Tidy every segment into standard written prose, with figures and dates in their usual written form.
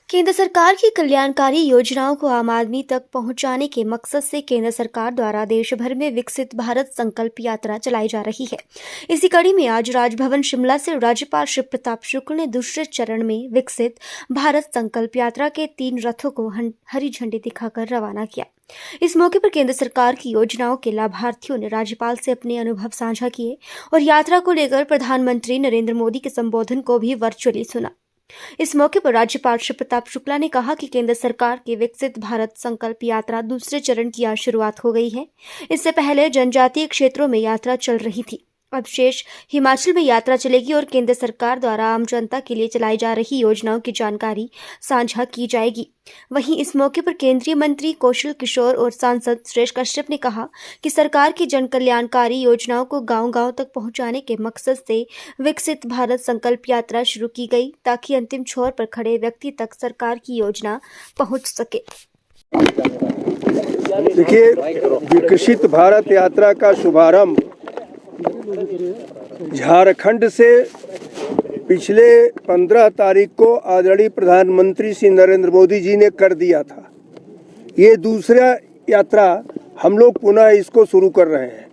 केंद्र सरकार की कल्याणकारी योजनाओं को आम आदमी तक पहुंचाने के मकसद से केंद्र सरकार द्वारा देश भर में विकसित भारत संकल्प यात्रा चलाई जा रही है। इसी कड़ी में आज राजभवन शिमला से राज्यपाल श्री प्रताप शुक्ल ने दूसरे चरण में विकसित भारत संकल्प यात्रा के 3 रथों को हरी झंडी दिखाकर रवाना किया। इस मौके पर केंद्र सरकार की योजनाओं के लाभार्थियों ने राज्यपाल से अपने अनुभव साझा किए और यात्रा को लेकर प्रधानमंत्री नरेंद्र मोदी के संबोधन को भी वर्चुअली सुना। इस मौके पर राज्यपाल श्री प्रताप शुक्ला ने कहा कि केंद्र सरकार की विकसित भारत संकल्प यात्रा दूसरे चरण की आज शुरुआत हो गई है। इससे पहले जनजातीय क्षेत्रों में यात्रा चल रही थी, अब शेष हिमाचल में यात्रा चलेगी और केंद्र सरकार द्वारा आम जनता के लिए चलाई जा रही योजनाओं की जानकारी साझा की जाएगी। वहीं इस मौके पर केंद्रीय मंत्री कौशल किशोर और सांसद सुरेश कश्यप ने कहा कि सरकार की जन कल्याणकारी योजनाओं को गांव-गांव तक पहुंचाने के मकसद से विकसित भारत संकल्प यात्रा शुरू की गई, ताकि अंतिम छोर पर खड़े व्यक्ति तक सरकार की योजना पहुंच सके। देखिए, विकसित भारत यात्रा का शुभारंभ झारखंड से पिछले 15 तारीख को आदरणीय प्रधानमंत्री श्री नरेंद्र मोदी जी ने कर दिया था। ये दूसरा यात्रा हम लोग पुनः इसको शुरू कर रहे हैं।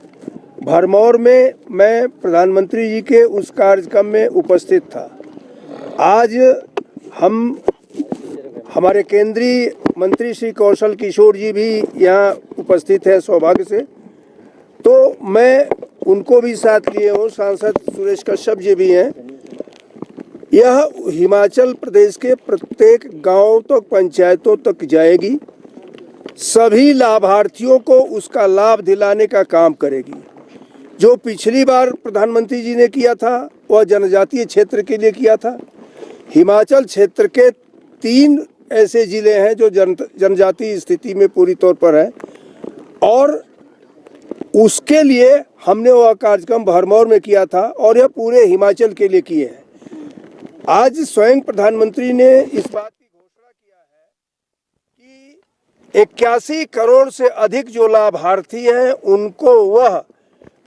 भरमौर में मैं प्रधानमंत्री जी के उस कार्यक्रम में उपस्थित था। आज हमारे केंद्रीय मंत्री श्री कौशल किशोर जी भी यहाँ उपस्थित है सौभाग्य से, तो मैं उनको भी साथ लिए हूँ। सांसद सुरेश कश्यप जी भी हैं। यह हिमाचल प्रदेश के प्रत्येक गांव तक, पंचायतों तक जाएगी। सभी लाभार्थियों को उसका लाभ दिलाने का काम करेगी। जो पिछली बार प्रधानमंत्री जी ने किया था वह जनजातीय क्षेत्र के लिए किया था। हिमाचल क्षेत्र के 3 ऐसे जिले हैं जो जनजातीय स्थिति में पूरी तौर पर है, और उसके लिए हमने वह कार्यक्रम भरमौर में किया था और यह पूरे हिमाचल के लिए किए हैं। आज स्वयं प्रधानमंत्री ने इस बात की घोषणा किया है कि 81 करोड़ से अधिक जो लाभार्थी हैं उनको वह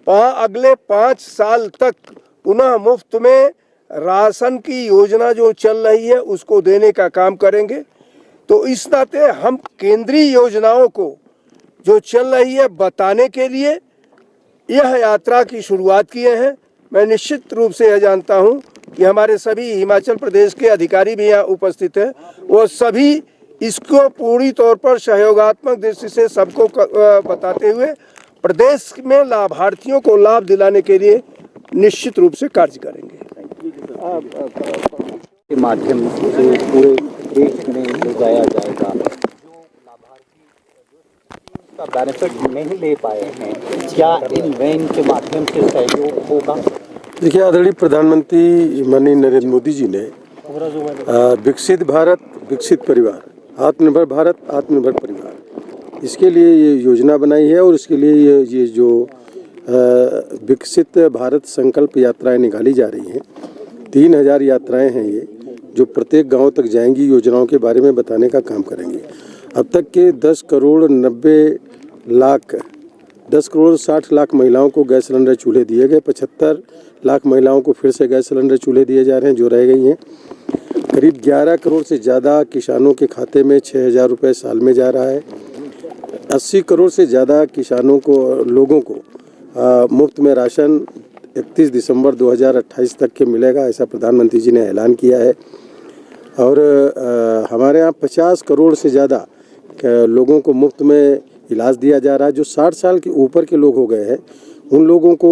अगले 5 साल तक पुनः मुफ्त में राशन की योजना जो चल रही है उसको देने का काम करेंगे। तो इस नाते हम केंद्रीय योजनाओं को जो चल रही है बताने के लिए यह यात्रा की शुरुआत किए हैं। मैं निश्चित रूप से यह जानता हूं कि हमारे सभी हिमाचल प्रदेश के अधिकारी भी यहाँ उपस्थित हैं, वो सभी इसको पूरी तौर पर सहयोगात्मक दृष्टि से सबको बताते हुए प्रदेश में लाभार्थियों को लाभ दिलाने के लिए निश्चित रूप से कार्य करेंगे। के माध्यम से पूरे देश में ले जाया जाएगा। जो बेनिफिट नहीं ले पाए हैं, क्या इन वैन के माध्यम से सहयोग होगा? देखिए, आदरणीय प्रधानमंत्री माननीय नरेंद्र मोदी जी ने विकसित भारत विकसित परिवार, आत्मनिर्भर भारत आत्मनिर्भर परिवार, इसके लिए ये योजना बनाई है और इसके लिए ये जो विकसित भारत संकल्प यात्राएं निकाली जा रही हैं, 3000 यात्राएं हैं ये, जो प्रत्येक गांव तक जाएंगी, योजनाओं के बारे में बताने का काम करेंगे। अब तक के 10 करोड़ 60 लाख महिलाओं को गैस सिलेंडर चूल्हे दिए गए। 75 लाख महिलाओं को फिर से गैस सिलेंडर चूल्हे दिए जा रहे हैं जो रह गई हैं। करीब 11 करोड़ से ज़्यादा किसानों के खाते में 6000 रुपये साल में जा रहा है। 80 करोड़ से ज़्यादा लोगों को मुफ्त में राशन 31 दिसंबर 2028 तक के मिलेगा, ऐसा प्रधानमंत्री जी ने ऐलान किया है। और हमारे यहाँ 50 करोड़ से ज़्यादा लोगों को मुफ्त में इलाज दिया जा रहा है। जो 60 साल के ऊपर के लोग हो गए हैं उन लोगों को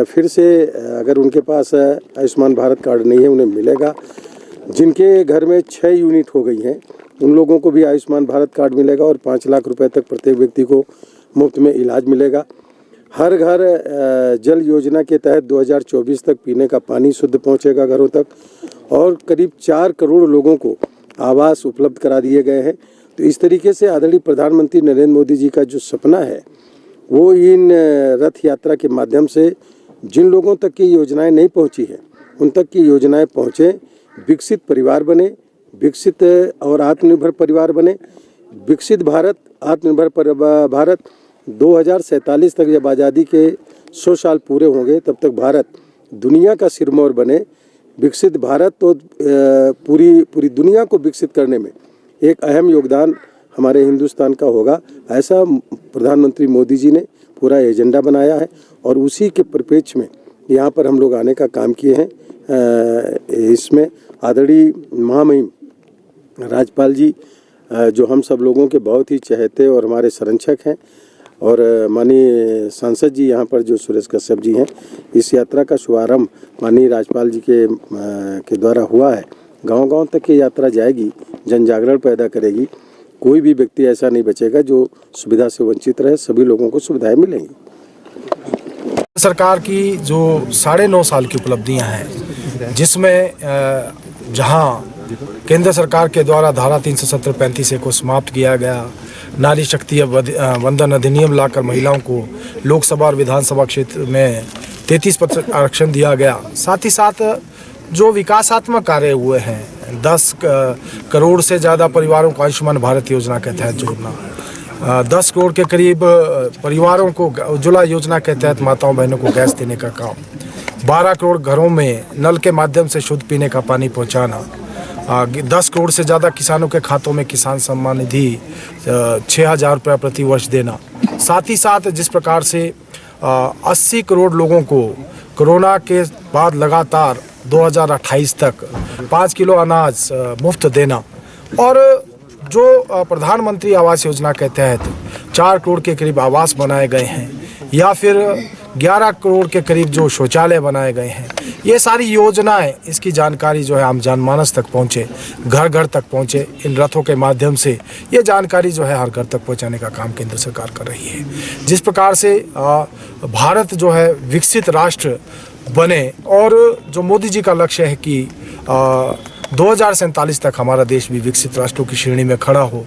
फिर से, अगर उनके पास आयुष्मान भारत कार्ड नहीं है, उन्हें मिलेगा। जिनके घर में 6 यूनिट हो गई हैं उन लोगों को भी आयुष्मान भारत कार्ड मिलेगा और 5 लाख रुपए तक प्रत्येक व्यक्ति को मुफ्त में इलाज मिलेगा। हर घर जल योजना के तहत 2024 तक पीने का पानी शुद्ध पहुंचेगा घरों तक, और करीब 4 करोड़ लोगों को आवास उपलब्ध करा दिए गए हैं। तो इस तरीके से आदरणीय प्रधानमंत्री नरेंद्र मोदी जी का जो सपना है वो इन रथ यात्रा के माध्यम से जिन लोगों तक की योजनाएं नहीं पहुंची हैं उन तक की योजनाएं पहुंचे, विकसित परिवार बने, विकसित और आत्मनिर्भर परिवार बने। विकसित भारत आत्मनिर्भर भारत 2047 तक, जब आज़ादी के 100 साल पूरे होंगे, तब तक भारत दुनिया का सिरमौर बने, विकसित भारत तो पूरी दुनिया को विकसित करने में एक अहम योगदान हमारे हिंदुस्तान का होगा, ऐसा प्रधानमंत्री मोदी जी ने पूरा एजेंडा बनाया है और उसी के परिप्रेक्ष्य में यहाँ पर हम लोग आने का काम किए हैं। इसमें आदरणीय महामहिम राज्यपाल जी जो हम सब लोगों के बहुत ही चहेते और हमारे संरक्षक हैं, और माननीय सांसद जी यहाँ पर जो सुरेश कश्यप जी हैं, इस यात्रा का शुभारंभ माननीय राज्यपाल जी के द्वारा हुआ है। गांव-गांव तक ये यात्रा जाएगी, जन जागरण पैदा करेगी। कोई भी व्यक्ति ऐसा नहीं बचेगा जो सुविधा से वंचित रहे, सभी लोगों को सुविधाएं मिलेंगी। सरकार की जो 9.5 साल की उपलब्धियां हैं, जिसमें जहां केंद्र सरकार के द्वारा धारा 370-35 को समाप्त किया गया, नारी शक्ति वंदन अधिनियम लाकर महिलाओं को लोकसभा और विधानसभा क्षेत्र में 33% आरक्षण दिया गया, साथ ही साथ जो विकासात्मक कार्य हुए हैं, 10 करोड़ से ज़्यादा परिवारों को आयुष्मान भारत योजना के तहत जोड़ना, 10 करोड़ के करीब परिवारों को उज्ज्वला योजना के तहत माताओं बहनों को गैस देने का काम, 12 करोड़ घरों में नल के माध्यम से शुद्ध पीने का पानी पहुंचाना, 10 करोड़ से ज़्यादा किसानों के खातों में किसान सम्मान निधि 6,000 रुपये प्रति वर्ष देना, साथ ही साथ जिस प्रकार से 80 करोड़ लोगों को कोरोना के बाद लगातार 2028 तक 5 किलो अनाज मुफ्त देना, और जो प्रधानमंत्री आवास योजना के तहत 4 करोड़ के करीब आवास बनाए गए हैं, या फिर 11 करोड़ के करीब जो शौचालय बनाए गए हैं, ये सारी योजनाएं, इसकी जानकारी जो है आम जनमानस तक पहुंचे, घर घर तक पहुंचे। इन रथों के माध्यम से ये जानकारी जो है हर घर तक पहुंचाने का काम केंद्र सरकार कर रही है। जिस प्रकार से भारत जो है विकसित राष्ट्र बने, और जो मोदी जी का लक्ष्य है कि 2047 तक हमारा देश भी विकसित राष्ट्रों की श्रेणी में खड़ा हो,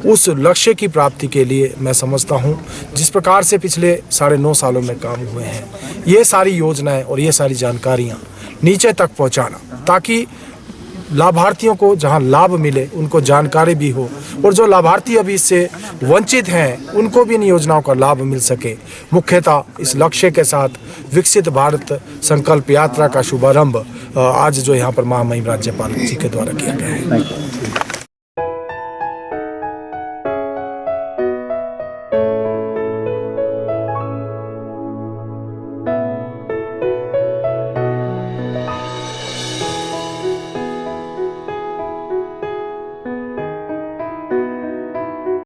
उस लक्ष्य की प्राप्ति के लिए मैं समझता हूं जिस प्रकार से पिछले 9.5 सालों में काम हुए हैं, ये सारी योजनाएं और ये सारी जानकारियां नीचे तक पहुंचाना, ताकि लाभार्थियों को जहां लाभ मिले उनको जानकारी भी हो, और जो लाभार्थी अभी इससे वंचित हैं उनको भी इन योजनाओं का लाभ मिल सके। मुख्यतः इस लक्ष्य के साथ विकसित भारत संकल्प यात्रा का शुभारंभ आज जो यहाँ पर महामहिम राज्यपाल जी के द्वारा किया गया है।